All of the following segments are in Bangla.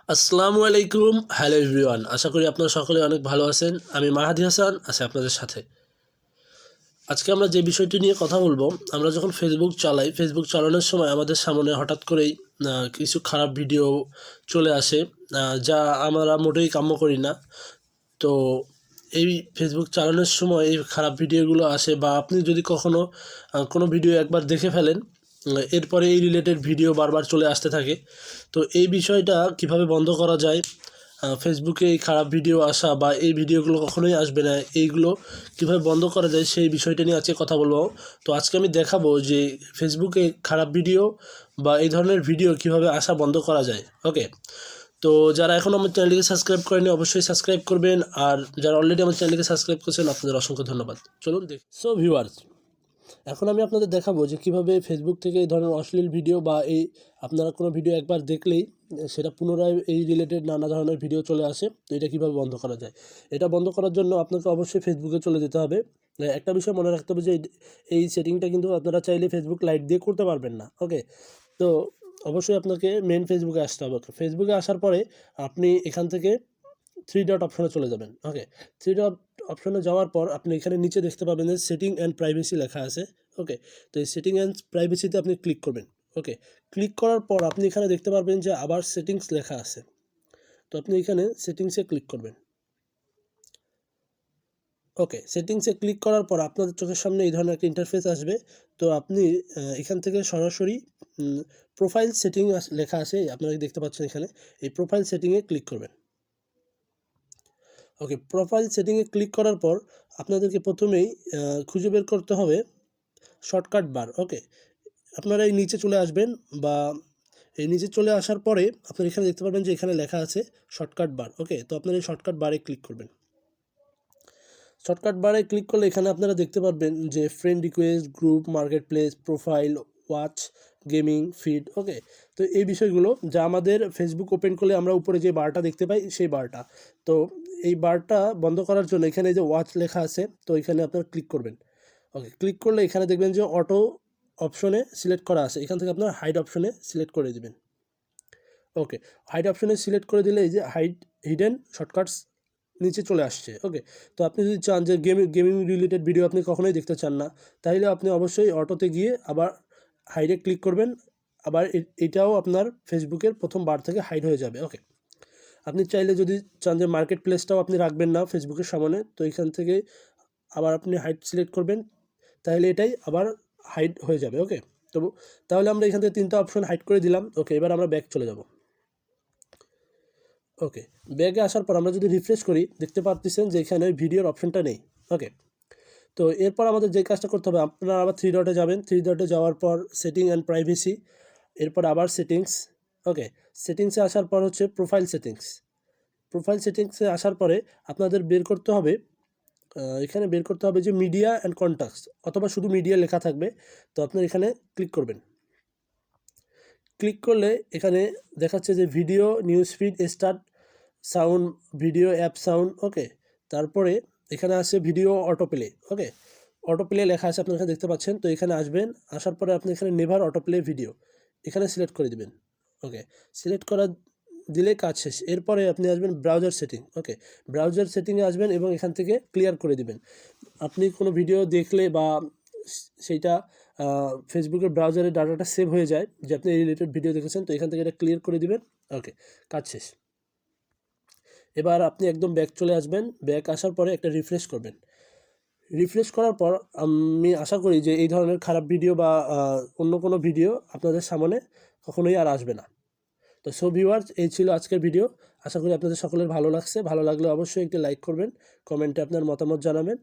আসসালামু আলাইকুম। হ্যালো এভরিওয়ান, আশা করি আপনারা সকলে অনেক ভালো আছেন। আমি মাহাদি হাসান আছি আপনাদের সাথে। আজকে আমরা যে বিষয়টি নিয়ে কথা বলবো, আমরা যখন ফেসবুক চালাই, ফেসবুক চালানোর সময় আমাদের সামনে হঠাৎ করেই কিছু খারাপ ভিডিও চলে আসে, যা আমরা মোটেই কাম্য করি না। তো এই ফেসবুক চালানোর সময় এই খারাপ ভিডিওগুলো আসে, বা আপনি যদি কখনও কোনো ভিডিও একবার দেখে ফেলেন, এরপরে এই রিলেটেড ভিডিও বারবার চলে আসতে থাকে। তো এই বিষয়টা কিভাবে বন্ধ করা যায়, ফেসবুকে এই খারাপ ভিডিও আসা বা এই ভিডিওগুলো কখনোই আসবে না, এইগুলো কিভাবে বন্ধ করা যায় সেই বিষয়টা নিয়ে আজকে কথা বলবো। তো আজকে আমি দেখাবো যে ফেসবুকে খারাপ ভিডিও বা এই ধরনের ভিডিও কিভাবে আসা বন্ধ করা যায়। ওকে, তো যারা এখন আমার চ্যানেলটিকে সাবস্ক্রাইব করেনি অবশ্যই সাবস্ক্রাইব করবেন, আর যারা অলরেডি আমার চ্যানেলটিকে সাবস্ক্রাইব করেছেন আপনাদের অসংখ্য ধন্যবাদ। চলুন দেখি। সো ভিউয়ার্স, এখন আমি আপনাদের দেখাবো যে কীভাবে ফেসবুক থেকে এই ধরনের অশ্লীল ভিডিও বা এই আপনারা কোনো ভিডিও একবার দেখলেই সেটা পুনরায় এই রিলেটেড নানা ধরনের ভিডিও চলে আসে। তো এটা কীভাবে বন্ধ করা যায়, এটা বন্ধ করার জন্য আপনাকে অবশ্যই ফেসবুকে চলে যেতে হবে। একটা বিষয় মনে রাখতে হবে যে এই সেটিংটা কিন্তু আপনারা চাইলে ফেসবুক লাইট দিয়ে করতে পারবেন না। ওকে, তো অবশ্যই আপনাকে মেন ফেসবুকে আসতে হবে। ফেসবুকে আসার পরে আপনি এখান থেকে থ্রি ডট অপশনে চলে যাবেন। ওকে, থ্রি ডট অপশনে যাওয়ার পর আপনি এখানে নিচে দেখতে পাবেন যে সেটিং অ্যান্ড প্রাইভেসি লেখা আছে। ওকে, তো এই সেটিং অ্যান্ড প্রাইভেসিতে আপনি ক্লিক করবেন। ওকে, ক্লিক করার পর আপনি এখানে দেখতে পারবেন যে আবার সেটিংস লেখা আছে। তো আপনি এখানে সেটিংসে ক্লিক করবেন। ওকে, সেটিংসে ক্লিক করার পর আপনাদের চোখের সামনে এই ধরনের একটা ইন্টারফেস আসবে। তো আপনি এখান থেকে সরাসরি প্রোফাইল সেটিং লেখা আছে, আপনারা দেখতে পাচ্ছেন এখানে। এই প্রোফাইল সেটিংয়ে ক্লিক করবেন। ওকে, প্রোফাইল সেটিংয়ে ক্লিক করার পর আপনাদেরকে প্রথমেই খুঁজে বের করতে হবে শর্টকাট বার। ওকে, আপনারা এই নিচে চলে আসবেন, বা এই নিচে চলে আসার পরে আপনারা এখানে দেখতে পারবেন যে এখানে লেখা আছে শর্টকাট বার। ওকে, তো আপনারা এই শর্টকাট বারে ক্লিক করবেন। শর্টকাট বারে ক্লিক করলে এখানে আপনারা দেখতে পারবেন যে friend request, group, marketplace, profile, watch, gaming, feed. Okay, তো এই বিষয়গুলো যা আমাদের ফেসবুক ওপেন করলে আমরা উপরে যে বারটা দেখতে পাই সেই বারটা। তো এই বারটা বন্ধ করার জন্য এখানে যে ওয়াচ লেখা আছে, তো এখানে আপনারা ক্লিক করবেন। ওকে, ক্লিক করলে এখানে দেখবেন যে অটো অপশনে সিলেক্ট করা আছে, এখান থেকে আপনার হাইড অপশনে সিলেক্ট করে দেবেন। ওকে, হাইড অপশনে সিলেক্ট করে দিলে এই যে হিডেন শর্টকাটস নিচে চলে আসছে। ওকে, তো আপনি যদি চান যে গেমিং রিলেটেড ভিডিও আপনি কখনোই দেখতে চান না, তাহলে আপনি অবশ্যই অটোতে গিয়ে আবার হাইডে ক্লিক করবেন। আবার এটাও আপনার ফেসবুকের প্রথম বার থেকে হাইড হয়ে যাবে। ওকে, আপনি চাইলে যদি চান যে মার্কেট প্লেসটাও আপনি রাখবেন না ফেসবুকের সামনে, তো এখান থেকে আবার আপনি হাইড সিলেক্ট করবেন, তাহলে এটাই আবার হাইড হয়ে যাবে। ওকে, তো তাহলে আমরা এখান থেকে তিনটা অপশন হাইড করে দিলাম। ওকে, এবার আমরা ব্যাক চলে যাব। ওকে, ব্যাগে আসার পর আমরা যদি রিফ্রেশ করি দেখতে পাচ্ছেন যে এখানে ভিডিওর অপশনটা নেই। ওকে, তো এরপর আমাদের যে কাজটা করতে হবে, আপনারা আবার থ্রি ডটে যাবেন। থ্রি ডটে যাওয়ার পর সেটিং অ্যান্ড প্রাইভেসি, এরপর আবার সেটিংস। ওকে, সেটিংসে আসার পর হচ্ছে প্রোফাইল সেটিংস। প্রোফাইল সেটিংসে আসার পরে আপনাদের বের করতে হবে, এখানে বের করতে হবে যে মিডিয়া অ্যান্ড কন্ট্যাক্টস, অথবা শুধু মিডিয়া লেখা থাকবে। তো আপনার এখানে ক্লিক করবেন। ক্লিক করলে এখানে দেখাচ্ছে যে video, news feed, start sound, video app sound. Okay, তারপরে এখানে আছে ভিডিও অটোপ্লে। ওকে, অটোপ্লে লেখা আছে, আপনারা এখানে দেখতে পাচ্ছেন। তো এখানে আসবেন, আসার পরে আপনি এখানে নেভার অটোপ্লে ভিডিও এখানে সিলেক্ট করে দিবেন। ওকে, সিলেক্ট করা দিলে কাজ শেষ। এরপরে আপনি আসবেন ব্রাউজার সেটিং। ওকে, ব্রাউজার সেটিংয়ে আসবেন এবং এখান থেকে ক্লিয়ার করে দিবেন। আপনি কোনো ভিডিও দেখলে বা সেইটা ফেসবুকের ব্রাউজারে ডাটাটা সেভ হয়ে যায় যে আপনি এই রিলেটেড ভিডিও দেখেছেন, তো এখান থেকে এটা ক্লিয়ার করে দিবেন। ওকে, কাজ শেষ। এবার আপনি একদম ব্যাক চলে আসবেন। ব্যাক আসার পরে একটা রিফ্রেশ করবেন। রিফ্রেশ করার পর আমি আশা করি যে এই ধরনের খারাপ ভিডিও বা অন্য কোনো ভিডিও আপনাদের সামনে কখনোই আর আসবে না। তো সো ভিউয়ার্স, এই ছিল আজকের ভিডিও। আশা করি আপনাদের সকলের ভালো লাগছে। ভালো লাগলে অবশ্যই একটি লাইক করবেন, কমেন্টে আপনার মতামত জানাবেন,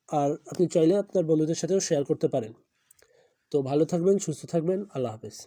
আর আপনি চাইলে আপনার বন্ধুদের সাথেও শেয়ার করতে পারেন। তো ভালো থাকবেন, সুস্থ থাকবেন। আল্লাহ হাফেজ।